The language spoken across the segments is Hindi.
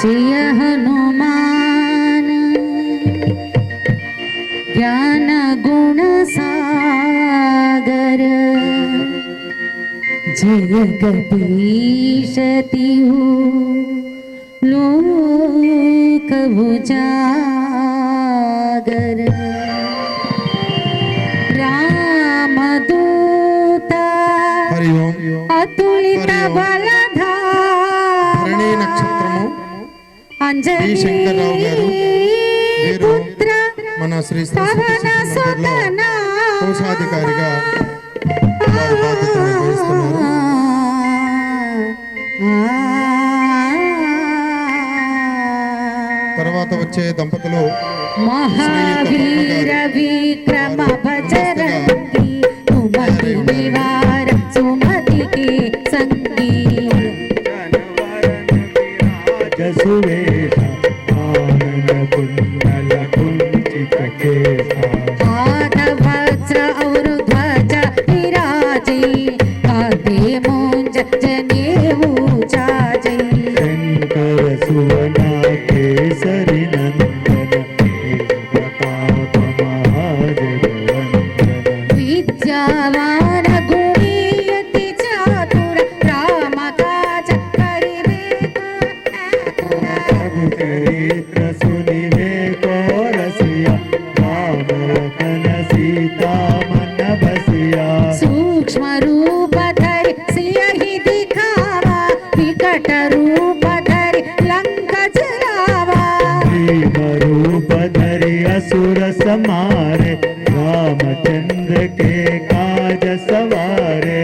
जय हनुमान ज्ञान गुण सागर जय कपीश तिहु लोक उजागर रामदूता अतुलित बलधामा अंजनी पुत्र మన శ్రీ కోశాధికారిగా వారి బాధ్యతలు నిర్వహిస్తున్నారు. తర్వాత వచ్చే దంపతులు మహావీర విక్రమ బజరంగి సుమతి నివార సుమతికి సంగీ జసువేశ ఆనంద కుండల కుంచిత కేశ पाद वज्र और ध्वज विराजे कांधे मूंज जनेऊ जाजे शंकर सुवना केसरी नंदन प्रताप महाजगवंदन विद्यावान गुणी अति चातुर राम काज करिवे चरित्र सुनिवे को रसिया राम लखन सीता मन बसिया सूक्ष्म रूप धरि सियहि दिखावा विकट रूप धरि लंक जलावा भीम रूप धरि असुर समारे रामचंद्र के काज सवारे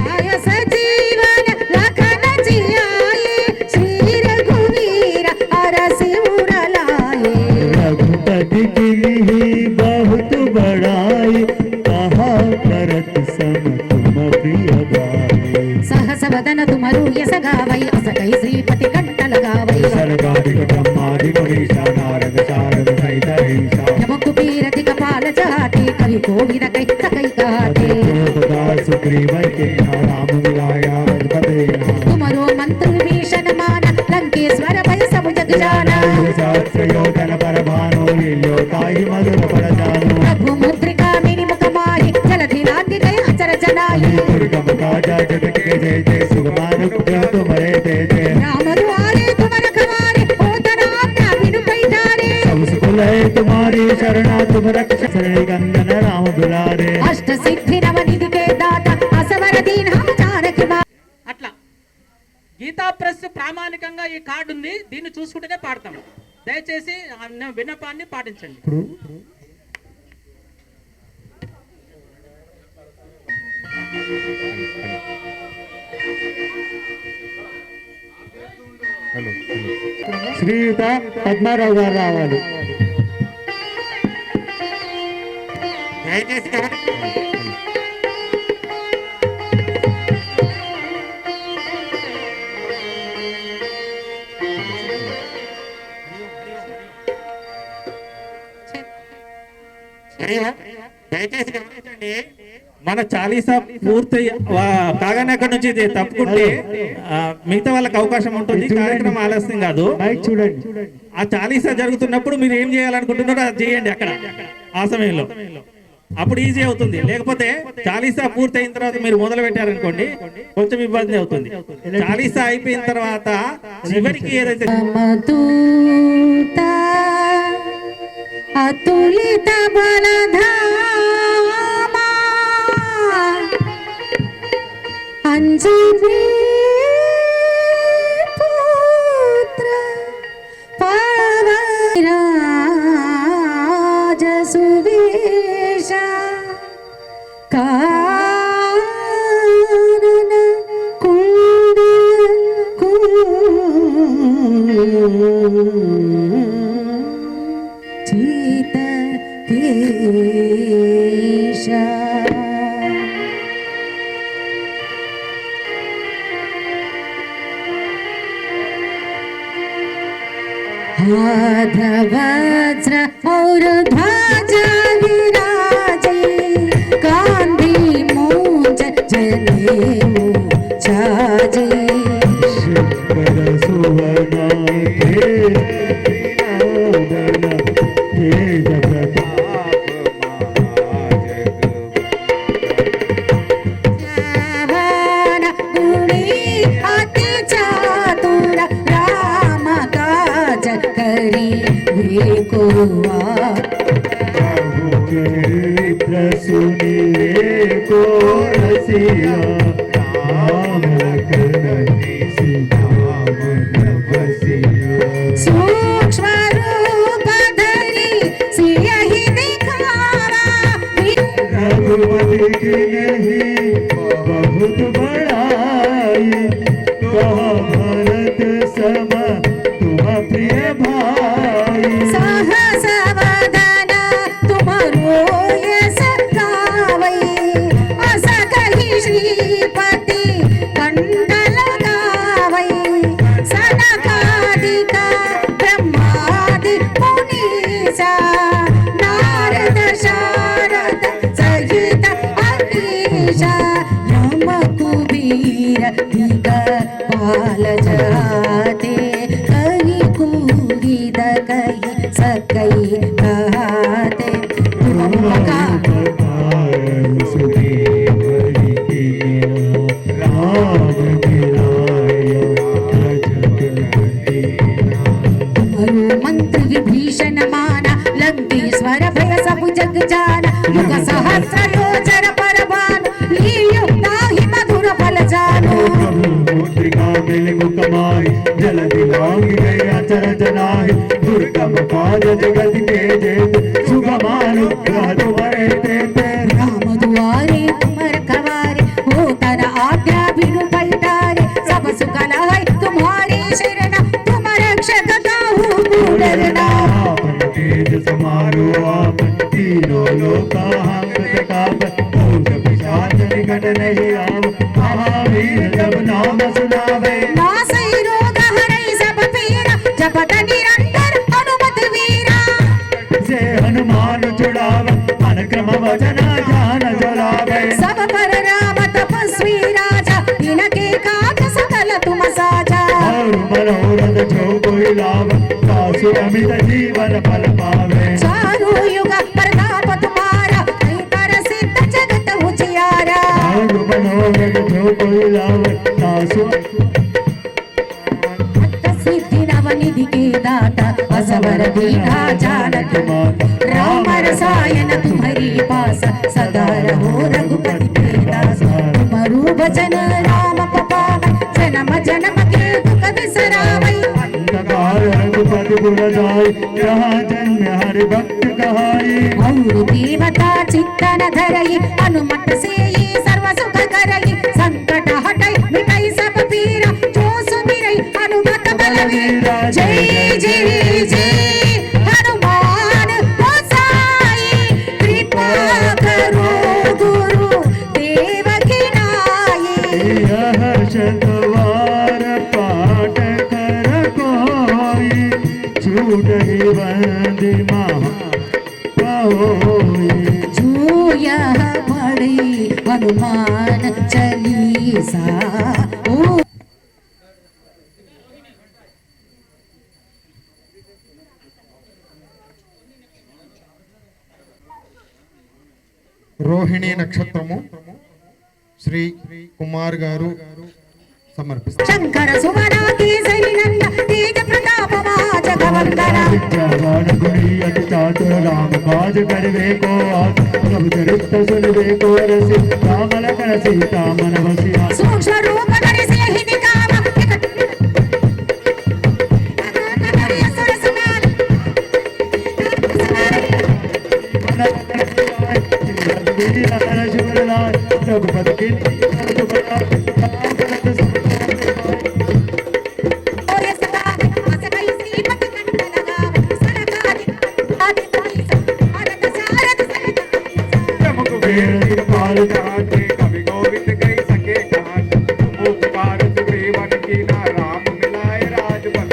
लाय सजीवन लखन जियाए श्री रघुवीर अरसि उर लाए रघुपति कीन्ही बहुत बड़ाई कहा करत सम तुम प्रिय भाई सहस वदन तुमरु यस गावै अस कई श्रीपति कंठ लगावै सर्वाधिक ब्रह्मादि मुनीषा नारद शारद सहित ईशा यम कुबेर दिगपाल चाटे कवि कोविद कई सकई काटे सुग्रीव के राम मिलाया रघुपति तुमरो मंत्र विभीषण मान लंकेश्वर भय सब जग जाना शास्त्र योजन पर भानो लील्यो ताहि मधुर पर जानो प्रभु मुद्रिका मिनि मुख माहि जलधि नाट्य गय अचर जनाहि दुर्गम काजा जगत के जय जय सुगमान तुम्हारे जय जय राम दुआरे तुम रखवारे होतन आज्ञा बिनु पैठारे सब सुकुल है तुम्हारी शरणा तुम रक्ष शरण कंदन राम दुलारे अष्ट सिद्धि नव निधि के दाता असवर दीन हम जानकी मा అట్లా గీతా ప్రెస్ ప్రామాణికంగా ఈ కార్డు ఉంది, దీన్ని చూసుకుంటేనే పాడతాం. దయచేసి విన్నపాన్ని పాటించండి. శ్రీయుత పద్మారావు గారు రావాలి. దయచేసి గమనించండి, మన చాలీసా పూర్తి కాగానే అక్కడి నుంచి తప్పుకుంటే మిగతా వాళ్ళకి అవకాశం ఉంటుంది. కార్యక్రమం ఆలస్యం కాదు. చూడండి, ఆ చాలీసా జరుగుతున్నప్పుడు మీరు ఏం చేయాలనుకుంటున్నారో అది చేయండి అక్కడ ఆ సమయంలో. అప్పుడు ఈజీ అవుతుంది. లేకపోతే చాలీసా పూర్తి అయిన తర్వాత మీరు మొదలు పెట్టారనుకోండి కొంచెం ఇబ్బంది అవుతుంది. చాలీసా అయిపోయిన తర్వాత చివరికి ఏదైతే अतुलित बलधामा अंजनी पुत्र पवनराज सुवेश कानन चित केशा हाथ वज्र और ध्वजा विराजे कांधी मूंज जनेऊ छाजे शंकर सुवन श्रावण गुणी अति चातुर राम काज करी वेकुवा सुनिए को रसिया राम लखन सीता मन बसिया सूक्ष्म रूप धरी सियहि दिखावा रघुपति की नहीं बहुत बड़ाई कहा भरत सम तुम प्रिय भाई सहस वदन तुमरो यस गावै अस कहि श्रीपति कंडल गावै सनकादिक ब्रह्मादि मुनीसा नारद शारद सहित अहीशा यम कुबीर दिगपाल जाते कहि कूगिद कहि सकई कहते तुमका तुमरो मंत्र विभीषण माना लंकेश्वर भय सब जग जाना युग सहस्र योजन परभान लीयुक्ता ही मधुर फल जानो जलधि लांग गए अचर जनाहि दुर्गम काज जगत के जेत सुगमानुग्रह तुम्हारे देते राम दुआरे तुमर खवारे हो तर आज्ञा बिनु पैठारे सब सुख लहै तुम्हारी शरण तुम रक्षक काहू को डरना आपन तेज समारो आप तीनों लोका हम प्रताप भूत पिशाच निकट नहीं आव महावीर जब नाम सुनावे नासै रोग हरै सब पीरा जपत निरंतर हनुमत वीरा से हनुमान छुड़ाव अनुक्रम वचन ध्यान जलावे सब पर राम तपस्वी राजा तिनके काज सकल तुम साजा और मनोरथ जो कोई लाभ सासु अमित जीवन फल पावे चारों युग प्रताप तुम्हारा कहीं पर सिद्ध जगत उजियारा और मनोरथ जो कोई लाभ सासु सिद्धि नवनिधि के दाता असवर दीना जानत राम रसायन तुम्हारी पास सदा रहो रघुपति के दास तुमरु भजन राम पावन जन्म जन्म के दुख बिसरावै अंधकार रघुपति पुर जाय जहाँ जन्म हरि भक्त कहाई और देवता चित्तन धरई हनुमत से सर्व सुख करई संकट हटई मिटई सब पीरा जो सुमिरई हनुमत बलवीरा जय जय जय हनुमान गोसाई कृपा करो गुरु देव की नाई यह शतवार पाठ कर कोई छूट ही बंदी महा होई जो यह पढ़ी हनुमान चालीसा ओ రోహిణి నక్షత్రము శ్రీ కుమార్ గారు సమర్పిస్తారు. शंकर सुमना केसरी नंद तेज प्रताप जगवंदन विद्यावान गुणी अति चातुर राम काज करवे को आस प्रभु चरित्र सुनवे को रसि राम लखन सीता मन बसिया सूक्ष्म रूप धरि सियहि दिखावा असुर समान रघुपति की कभी गोविंद गई सके कहां उपकार सुग्रीवन की ना राम मिलाए राजबल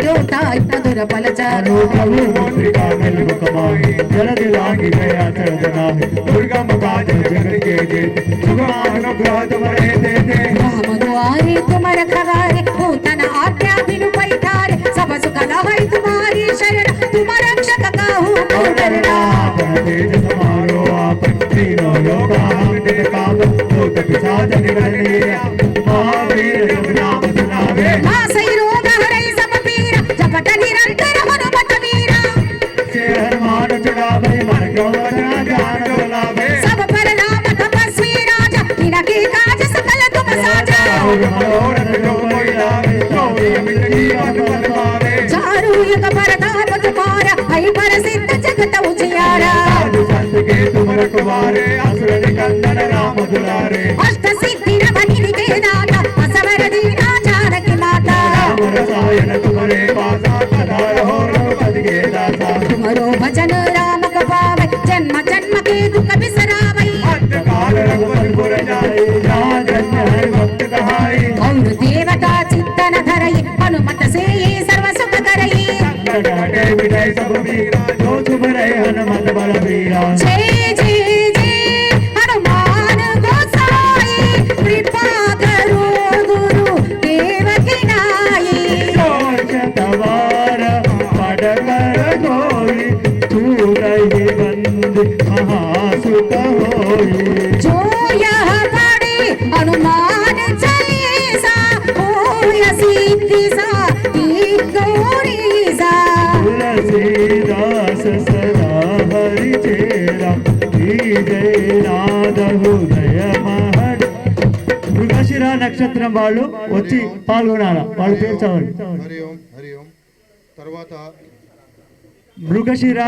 यो जर పురపలచారు प्रभु मोत्रिका मेलुकमाहि जलधि लागी गया चरदनाहि दुर्गम काज जगत के जेत सुगमानुग्रह तुम्हारे देते राम द्वारे तुम रखवारे पूतन आज्ञा बिनु पैठारे सब सुख लहै तुम्हारी शरण तुम रक्षक काहू को डरना तेज समारो आप तीनों लोका हमने काब भूत पिशाच निकलने महावीर जब नाम सुनावे नासै रोग हरै सब पीरा जपत निरंतर हनुमत वीरा से हनुमान चढ़ावे मन क्यों वचना जान डोलावे सब पर नाम तपस्वी राजा इनके काज सकल तुम साजा मनोरथ जो कोई लावे तो अमित जीवन फल पावे चारु युग परताप तुम्हारा है प्रसिद्ध जगत उजियारा साधु संत के तुम रखवारे असुर निकंदन राम दुलारे अष्ट सिद्धि नवनिधि के दाता असवर दीना जानकी माता राम रसायन तुम्हारे पासा सदा रहो रघुपति के दासा तुम्हारो भजन राम को पावे जन्म जन्म के दुख बिसरावे अंतकाल रघुपति पुर जाए जहाँ धन्य है भक्त कहाई और देवता चित्तन धरई हनुमत से ये सर्व सुख करई संकट हटे मिटाई सब वीरा जो शुभ रहे हनुमत बल वीरा जय जय जय हनुमान गोसाई कृपा करो गुरु देवकी नाई तवार पड़ कर गोई तू रही बंद महासुख होई जो यह पढ़े हनुमान चालीसा होय सिद्धि सा गौरी सा तुलसीदास सदा हरि चेरा जय नाद హృదయ మహడ్ మృగశిర నక్షత్రం వాళ్ళు వచ్చి పాల్గొనాల వాళ్ళ పేరు చదవండి హరి ఓం తర్వాత మృగశిర